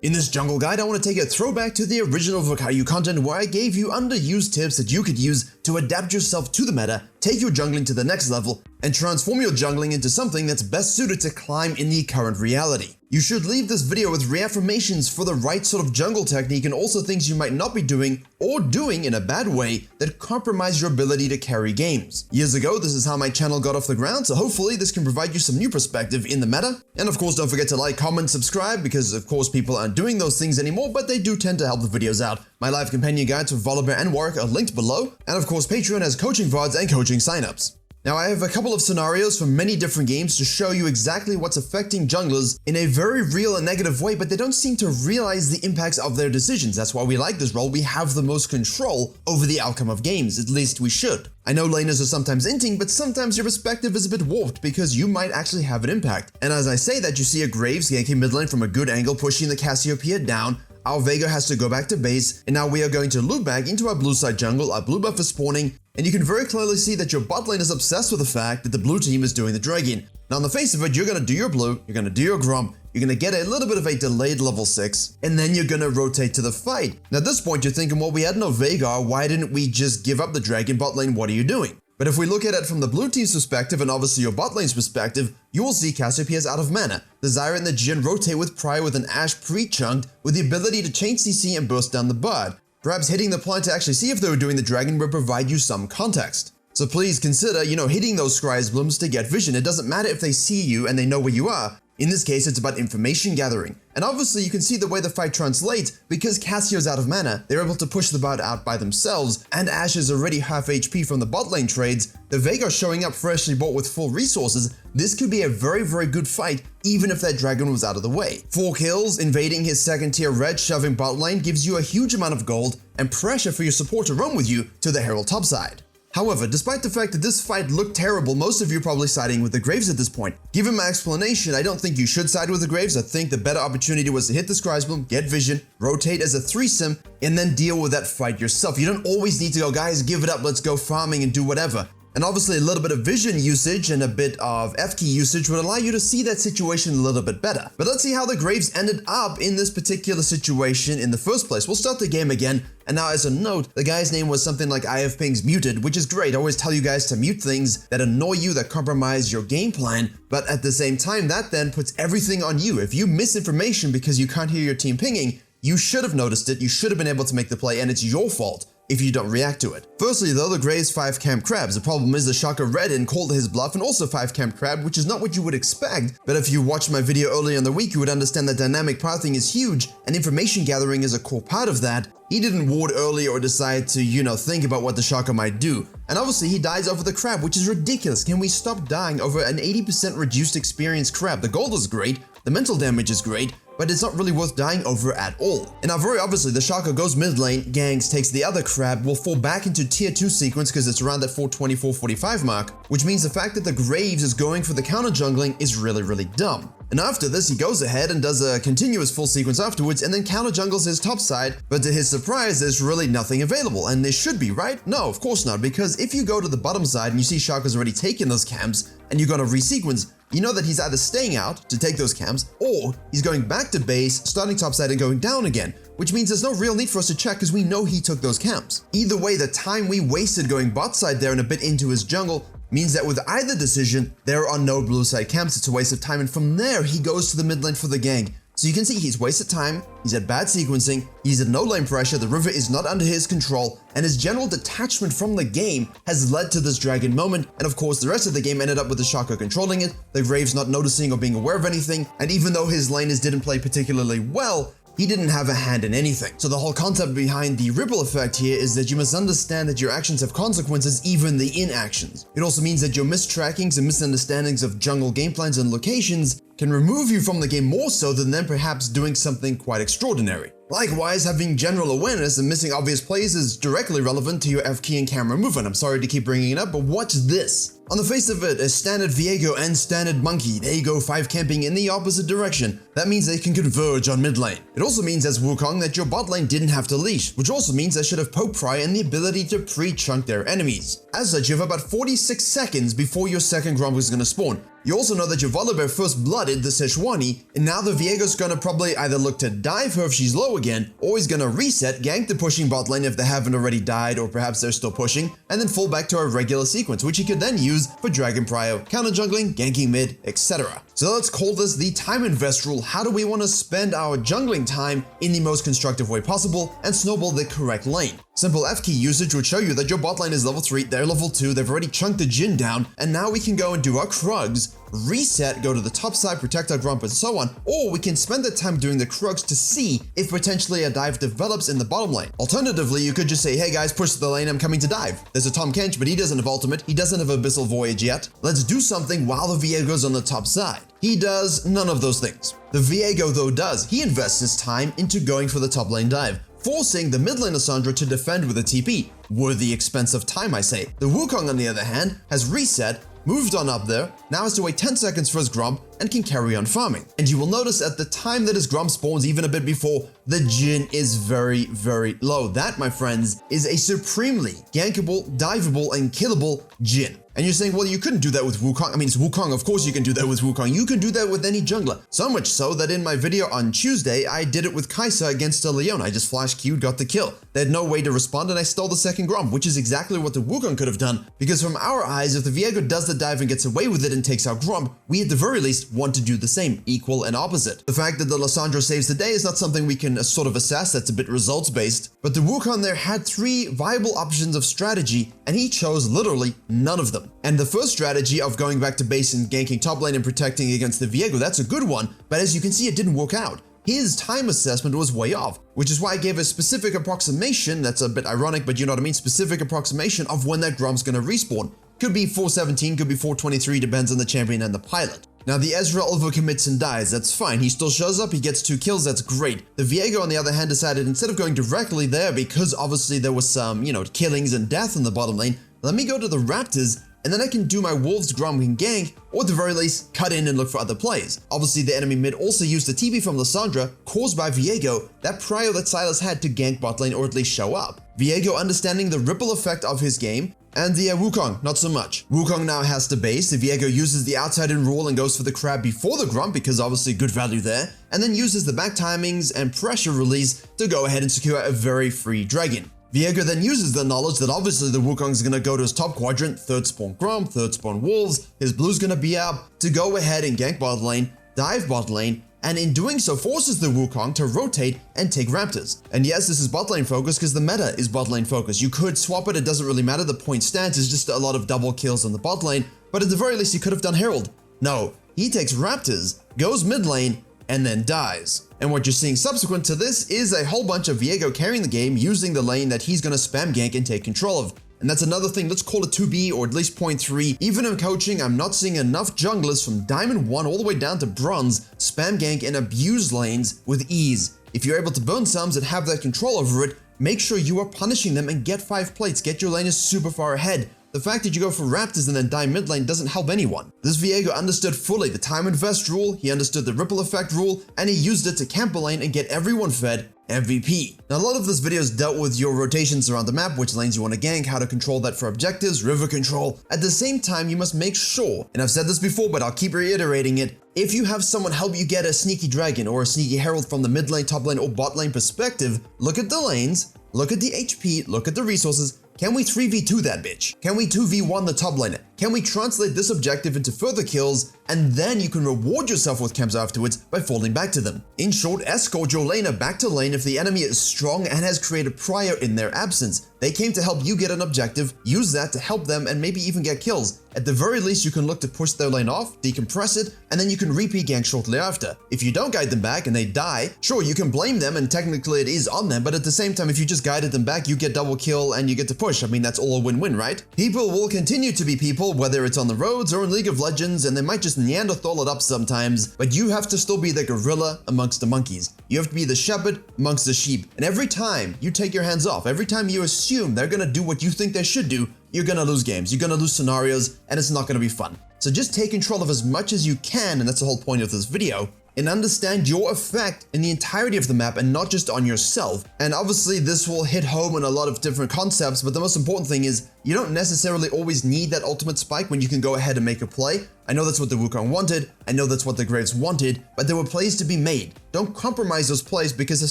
In this jungle guide, I want to take a throwback to the original Virkayu content where I gave you underused tips that you could use to adapt yourself to the meta, take your jungling to the next level, and transform your jungling into something that's best suited to climb in the current reality. You should leave this video with reaffirmations for the right sort of jungle technique and also things you might not be doing or doing in a bad way that compromise your ability to carry games. Years ago, this is how my channel got off the ground, so hopefully this can provide you some new perspective in the meta. And of course, don't forget to like, comment, subscribe, because of course people aren't doing those things anymore, but they do tend to help the videos out. My live companion guides for Volibear and Warwick are linked below, and of course Patreon has coaching VODs and coaching signups. Now I have a couple of scenarios from many different games to show you exactly what's affecting junglers in a very real and negative way, but they don't seem to realize the impacts of their decisions. That's why we like this role. We have the most control over the outcome of games, at least we should. I know laners are sometimes inting, but sometimes your perspective is a bit warped because you might actually have an impact. And as I say that, you see a Graves ganking mid lane from a good angle, pushing the Cassiopeia down. Our Veigar has to go back to base, and now we are going to loop back into our blue side jungle. Our blue buff is spawning, and you can very clearly see that your bot lane is obsessed with the fact that the blue team is doing the dragon. Now on the face of it, you're going to do your blue, you're going to do your Gromp, you're going to get a little bit of a delayed level 6, and then you're going to rotate to the fight. Now at this point, you're thinking, well, we had no Veigar, why didn't we just give up the dragon? Bot lane, what are you doing? But if we look at it from the blue team's perspective and obviously your bot lane's perspective, you will see Cassiopeia's out of mana. The Zyra and the Jhin rotate with Prior with an Ashe pre-chunked with the ability to chain CC and burst down the bard. Perhaps hitting the point to actually see if they were doing the dragon will provide you some context. So please consider, hitting those Scry's blooms to get vision. It doesn't matter if they see you and they know where you are. In this case, it's about information gathering. And obviously you can see the way the fight translates because Cassio's out of mana, they're able to push the bot out by themselves, and Ashe is already half HP from the bot lane trades. The Veigar showing up freshly bought with full resources. This could be a very, very good fight even if that dragon was out of the way. 4 kills, invading his second tier red, shoving bot lane gives you a huge amount of gold and pressure for your support to run with you to the Herald topside. However, despite the fact that this fight looked terrible, most of you are probably siding with the Graves at this point. Given my explanation, I don't think you should side with the Graves. I think the better opportunity was to hit the Scry's Bloom, get vision, rotate as a threesome, and then deal with that fight yourself. You don't always need to go, guys, give it up, let's go farming and do whatever. And obviously a little bit of vision usage and a bit of F key usage would allow you to see that situation a little bit better. But let's see how the Graves ended up in this particular situation in the first place. We'll start the game again. And now as a note, the guy's name was something like IFPings muted, which is great. I always tell you guys to mute things that annoy you, that compromise your game plan. But at the same time, that then puts everything on you. If you miss information because you can't hear your team pinging, you should have noticed it, you should have been able to make the play, and it's your fault if you don't react to it. Firstly though, the Graves 5 camp crabs. The problem is the Shocker read and called his bluff and also 5 camp crab, which is not what you would expect. But if you watched my video earlier in the week, you would understand that dynamic pathing is huge and information gathering is a core part of that. He didn't ward early or decide to, think about what the Shocker might do. And obviously he dies over the crab, which is ridiculous. Can we stop dying over an 80% reduced experience crab? The gold is great, the mental damage is great, but it's not really worth dying over at all. And now very obviously the Shocker goes mid lane, ganks, takes the other crab, will fall back into tier 2 sequence because it's around that 420-445 mark, which means the fact that the Graves is going for the counter jungling is really, really dumb. And after this, he goes ahead and does a continuous full sequence afterwards and then counter jungles his top side, but to his surprise, there's really nothing available, and there should be, right? No, of course not, because if you go to the bottom side and you see Shocker's already taken those camps and you're gonna resequence, you know that he's either staying out to take those camps or he's going back to base, starting topside and going down again, which means there's no real need for us to check because we know he took those camps. Either way, the time we wasted going bot side there and a bit into his jungle means that with either decision, there are no blue side camps. It's a waste of time, and from there, he goes to the mid lane for the gank. So you can see he's wasted time, he's at bad sequencing, he's at no lane pressure, the river is not under his control, and his general detachment from the game has led to this dragon moment, and of course the rest of the game ended up with the Shocker controlling it, the Graves not noticing or being aware of anything, and even though his laners didn't play particularly well, he didn't have a hand in anything. So the whole concept behind the ripple effect here is that you must understand that your actions have consequences, even the inactions. It also means that your mistrackings and misunderstandings of jungle game plans and locations can remove you from the game more so than them perhaps doing something quite extraordinary. Likewise, having general awareness and missing obvious plays is directly relevant to your F key and camera movement. I'm sorry to keep bringing it up, but watch this. On the face of it, a standard Viego and standard Monkey, they go 5 camping in the opposite direction. That means they can converge on mid lane. It also means as Wukong that your bot lane didn't have to leash, which also means they should have poke pry and the ability to pre-chunk their enemies. As such, you have about 46 seconds before your second Gromp is going to spawn. You also know that your Volibear first blooded the Sejuani, and now the Viego's gonna probably either look to dive her if she's low again, or he's gonna reset, gank the pushing bot lane if they haven't already died or perhaps they're still pushing, and then fall back to a regular sequence, which he could then use for Dragon Prio, counter jungling, ganking mid, etc. So let's call this the time invest rule. How do we want to spend our jungling time in the most constructive way possible and snowball the correct lane? Simple F key usage would show you that your bot lane is level 3, they're level 2, they've already chunked the Jhin down, and now we can go and do our Krugs, reset, go to the top side, protect our Gromp and so on, or we can spend the time doing the Krugs to see if potentially a dive develops in the bottom lane. Alternatively, you could just say, hey guys, push the lane, I'm coming to dive. There's a Tahm Kench, but he doesn't have ultimate, he doesn't have Abyssal Voyage yet. Let's do something while the Viego's on the top side. He does none of those things. The Viego though does. He invests his time into going for the top lane dive, forcing the mid lane Lissandra to defend with a TP. Worth the expense of time, I say. The Wukong, on the other hand, has reset, moved on up there, now has to wait 10 seconds for his Gromp, and can carry on farming. And you will notice at the time that his Gromp spawns, even a bit before, the Jhin is very, very low. That, my friends, is a supremely gankable, diveable, and killable Jhin. And you're saying, well, you couldn't do that with Wukong. I mean, it's Wukong, of course you can do that with Wukong. You can do that with any jungler. So much so that in my video on Tuesday, I did it with Kai'Sa against a Leon. I just flash Q'd, got the kill. They had no way to respond, and I stole the second Gromp, which is exactly what the Wukong could have done. Because from our eyes, if the Viego does the dive and gets away with it and takes out Gromp, we at the very least want to do the same, equal and opposite. The fact that the Lissandra saves the day is not something we can sort of assess, that's a bit results based. But the Wukong there had 3 viable options of strategy, and he chose literally none of them. And the first strategy of going back to base and ganking top lane and protecting against the Viego, that's a good one, but as you can see, it didn't work out. His time assessment was way off, which is why I gave a specific approximation, that's a bit ironic, but you know what I mean, specific approximation of when that Gromp's gonna respawn. Could be 417, could be 423, depends on the champion and the pilot. Now the Ezreal overcommits and dies, that's fine, he still shows up, he gets 2 kills, that's great. The Viego on the other hand decided instead of going directly there, because obviously there was some, killings and death in the bottom lane, let me go to the Raptors, and then I can do my Wolves Gromp and gank, or at the very least, cut in and look for other plays. Obviously, the enemy mid also used the TP from Lissandra, caused by Viego, that prio that Sylas had to gank bot lane or at least show up. Viego understanding the ripple effect of his game, and the Wukong, not so much. Wukong now has to base, the Viego uses the outside in rule and goes for the crab before the Gromp, because obviously good value there, and then uses the back timings and pressure release to go ahead and secure a very free dragon. Viego then uses the knowledge that obviously the Wukong's gonna go to his top quadrant, 3rd spawn Gromp, 3rd spawn Wolves, his blue's gonna be up, to go ahead and gank bot lane, dive bot lane, and in doing so forces the Wukong to rotate and take Raptors. And yes, this is bot lane focus because the meta is bot lane focus. You could swap it, it doesn't really matter, the point stands, is just a lot of double kills on the bot lane, but at the very least he could have done Herald. No, he takes Raptors, goes mid lane, and then dies. And what you're seeing subsequent to this is a whole bunch of Viego carrying the game using the lane that he's gonna spam gank and take control of. And that's another thing, let's call it 2B or at least 0.3. Even in coaching, I'm not seeing enough junglers from Diamond 1 all the way down to Bronze spam gank and abuse lanes with ease. If you're able to burn sums and have that control over it, make sure you are punishing them and get 5 plates, get your laners super far ahead. The fact that you go for Raptors and then die mid lane doesn't help anyone. This Viego understood fully the time invest rule, he understood the ripple effect rule, and he used it to camp a lane and get everyone fed MVP. Now a lot of this video is dealt with your rotations around the map, which lanes you want to gank, how to control that for objectives, river control. At the same time, you must make sure, and I've said this before but I'll keep reiterating it, if you have someone help you get a sneaky dragon or a sneaky herald from the mid lane, top lane, or bot lane perspective, look at the lanes, look at the HP, look at the resources. Can we 3v2 that bitch? Can we 2v1 the top laner? Can we translate this objective into further kills, and then you can reward yourself with camps afterwards by falling back to them? In short, escort your laner back to lane if the enemy is strong and has created prio in their absence. They came to help you get an objective, use that to help them and maybe even get kills. At the very least, you can look to push their lane off, decompress it, and then you can repeat gank shortly after. If you don't guide them back and they die, sure, you can blame them and technically it is on them, but at the same time, if you just guided them back, you get double kill and you get to push. I mean, that's all a win-win, right? People will continue to be people, whether it's on the roads or in League of Legends, and they might just Neanderthal it up sometimes, but you have to still be the gorilla amongst the monkeys. You have to be the shepherd amongst the sheep. And every time you take your hands off, every time you assume they're gonna do what you think they should do, you're gonna lose games, you're gonna lose scenarios, and it's not gonna be fun. So just take control of as much as you can, and that's the whole point of this video, and understand your effect in the entirety of the map and not just on yourself. And obviously this will hit home on a lot of different concepts, but the most important thing is you don't necessarily always need that ultimate spike when you can go ahead and make a play. I know that's what the Wukong wanted, I know that's what the Graves wanted, but there were plays to be made. Don't compromise those plays because of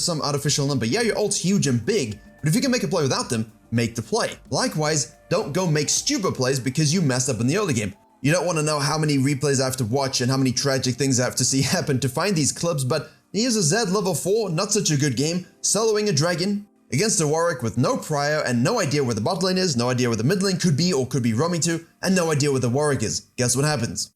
some artificial number. Yeah, your ult's huge and big, but if you can make a play without them, make the play. Likewise, don't go make stupid plays because you messed up in the early game. You don't want to know how many replays I have to watch and how many tragic things I have to see happen to find these clips, but here's a Zed level 4, not such a good game, soloing a dragon against a Warwick with no prior and no idea where the bot lane is, no idea where the mid lane could be or could be roaming to, and no idea where the Warwick is. Guess what happens?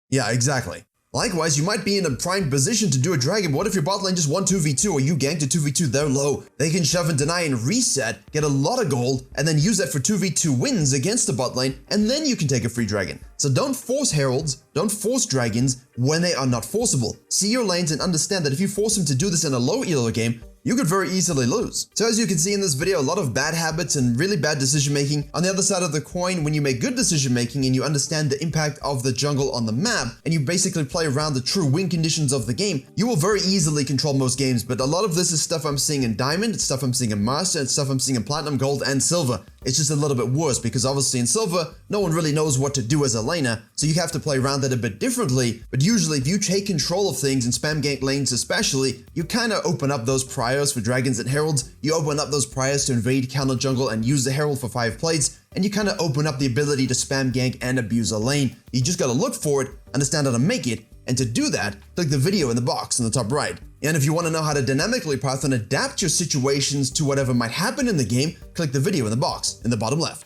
Yeah, exactly. Likewise, you might be in a prime position to do a dragon, but what if your bot lane just won 2v2 or you ganked a 2v2, they're low. They can shove and deny and reset, get a lot of gold, and then use that for 2v2 wins against the bot lane, and then you can take a free dragon. So don't force heralds, don't force dragons when they are not forceable. See your lanes and understand that if you force them to do this in a low elo game, you could very easily lose. So as you can see in this video, a lot of bad habits and really bad decision making. On the other side of the coin, when you make good decision making and you understand the impact of the jungle on the map, and you basically play around the true win conditions of the game, you will very easily control most games. But a lot of this is stuff I'm seeing in Diamond, it's stuff I'm seeing in Master, it's stuff I'm seeing in Platinum, Gold, and Silver. It's just a little bit worse because obviously in Silver, no one really knows what to do as a laner, so you have to play around that a bit differently. But usually if you take control of things in spam gank lanes especially, you kind of open up those priors for dragons and heralds, you open up those priors to invade counter jungle and use the herald for 5 plates, and you kind of open up the ability to spam gank and abuse a lane. You just gotta look for it, understand how to make it, and to do that, click the video in the box in the top right. And if you want to know how to dynamically path and adapt your situations to whatever might happen in the game, click the video in the box in the bottom left.